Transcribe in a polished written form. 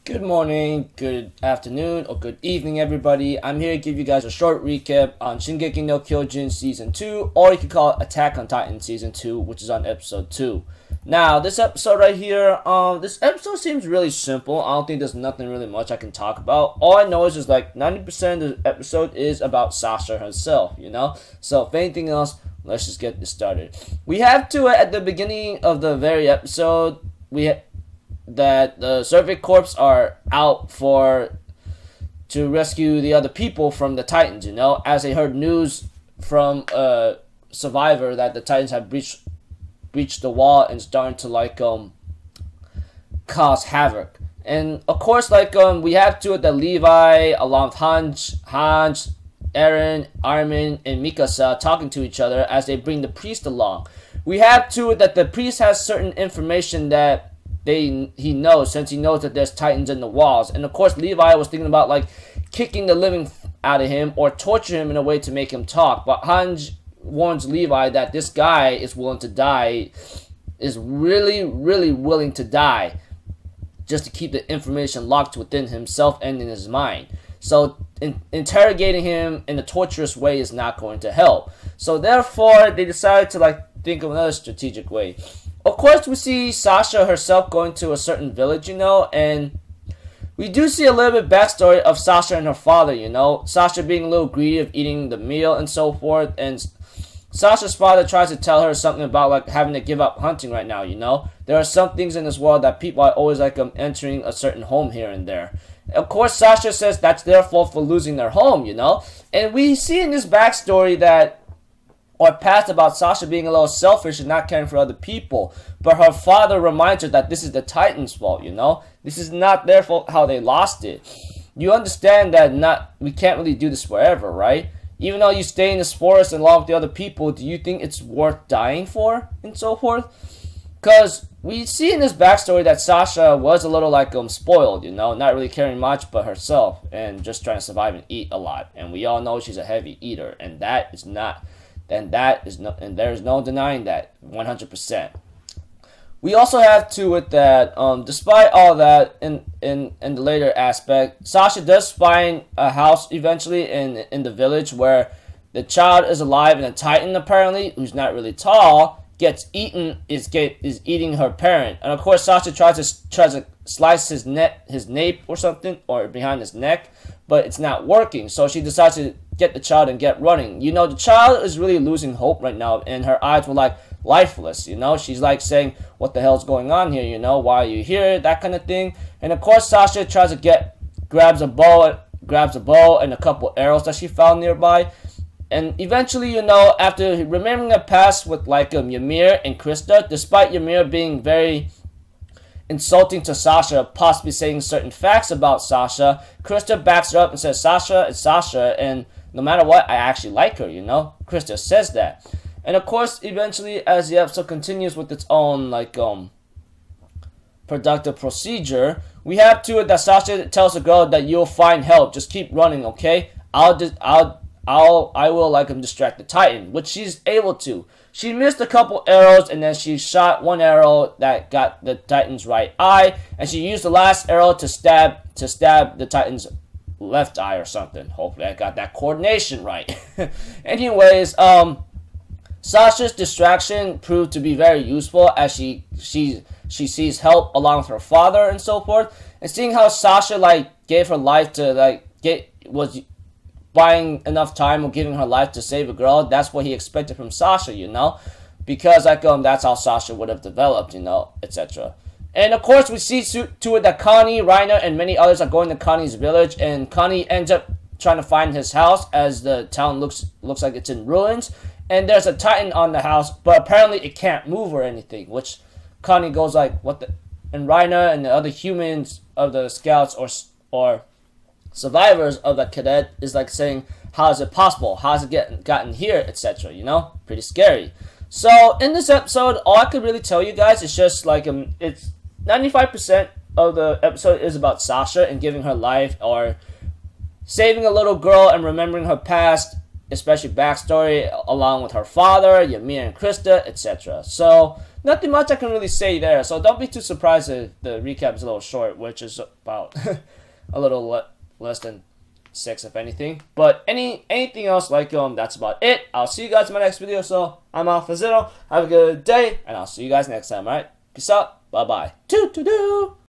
Good morning, good afternoon, or good evening, everybody. I'm here to give you guys a short recap on Shingeki no Kyojin Season 2, or you can call it Attack on Titan Season 2, which is on Episode 2. Now, this episode right here, this episode seems really simple. I don't think there's nothing really much I can talk about. All I know is just like 90% of the episode is about Sasha herself, you know? So, if anything else, let's just get this started. We have to, at the beginning of the very episode, that the Survey Corps are out to rescue the other people from the Titans, you know, as they heard news from a survivor that the Titans have breached the wall and starting to cause havoc. And of course, we have to it that Levi along with Hans, Eren, Armin, and Mikasa talking to each other as they bring the priest along. We have to it that the priest has certain information that he knows, since he knows that there's Titans in the walls. And of course, Levi was thinking about kicking the living out of him or torture him in a way to make him talk. But Hans warns Levi that this guy is willing to die, is really, really willing to die, just to keep the information locked within himself and in his mind. So interrogating him in a torturous way is not going to help. So therefore, they decided to think of another strategic way. Of course, we see Sasha herself going to a certain village, you know, and we do see a little bit backstory of Sasha and her father, you know. Sasha being a little greedy of eating the meal and so forth, and Sasha's father tries to tell her something about having to give up hunting right now, you know. There are some things in this world that people are always entering a certain home here and there. Of course, Sasha says that's their fault for losing their home, you know. And we see in this backstory or past about Sasha being a little selfish and not caring for other people. But her father reminds her that this is the Titans' fault, you know? This is not their fault how they lost it. You understand that we can't really do this forever, right? Even though you stay in this forest along with the other people, do you think it's worth dying for? And so forth? Because we see in this backstory that Sasha was a little spoiled, you know? Not really caring much but herself and just trying to survive and eat a lot. And we all know she's a heavy eater, and there's no denying that 100%. We also have to it that despite all that in the later aspect, Sasha does find a house eventually in the village where the child is alive, and a Titan apparently, who's not really tall, is eating her parent. And of course, Sasha tries to slice his nape or something, or behind his neck, but it's not working. So she decides to get the child and get running. You know, the child is really losing hope right now, and her eyes were lifeless, you know. She's saying, what the hell's going on here, you know? Why are you here? That kind of thing. And of course, Sasha tries to grabs a bow and a couple arrows that she found nearby. And eventually, you know, after remembering the past with Ymir and Krista, despite Ymir being very insulting to Sasha, possibly saying certain facts about Sasha, Krista backs her up and says, Sasha is Sasha, and no matter what, I actually like her, you know? Krista says that. And of course, eventually, as the episode continues with its own, productive procedure, we have to it that Sasha tells the girl that you'll find help, just keep running, okay? I will distract the Titan, which she's able to. She missed a couple arrows, and then she shot one arrow that got the Titan's right eye, and she used the last arrow to stab the Titan's left eye or something. Hopefully I got that coordination right. Anyways, Sasha's distraction proved to be very useful as she sees help along with her father and so forth. And seeing how Sasha gave her life to was buying enough time or giving her life to save a girl, that's what he expected from Sasha, you know? Because that's how Sasha would have developed, you know, etc. And of course, we see to it that Connie, Reiner, and many others are going to Connie's village, and Connie ends up trying to find his house as the town looks like it's in ruins. And there's a Titan on the house, but apparently it can't move or anything, which Connie goes what the... And Reiner and the other humans of the scouts or survivors of the cadet is saying, how is it possible? How has it gotten here, etc., you know? Pretty scary. So, in this episode, all I could really tell you guys is just it's 95% of the episode is about Sasha and giving her life or saving a little girl and remembering her past, especially backstory along with her father, Ymir and Krista, etc. So nothing much I can really say there. So don't be too surprised if the recap is a little short, which is about a little less than 6 if anything. But anything else like that's about it. I'll see you guys in my next video. So I'm Alpha Zero. Have a good day, and I'll see you guys next time. Alright, peace out. Bye bye.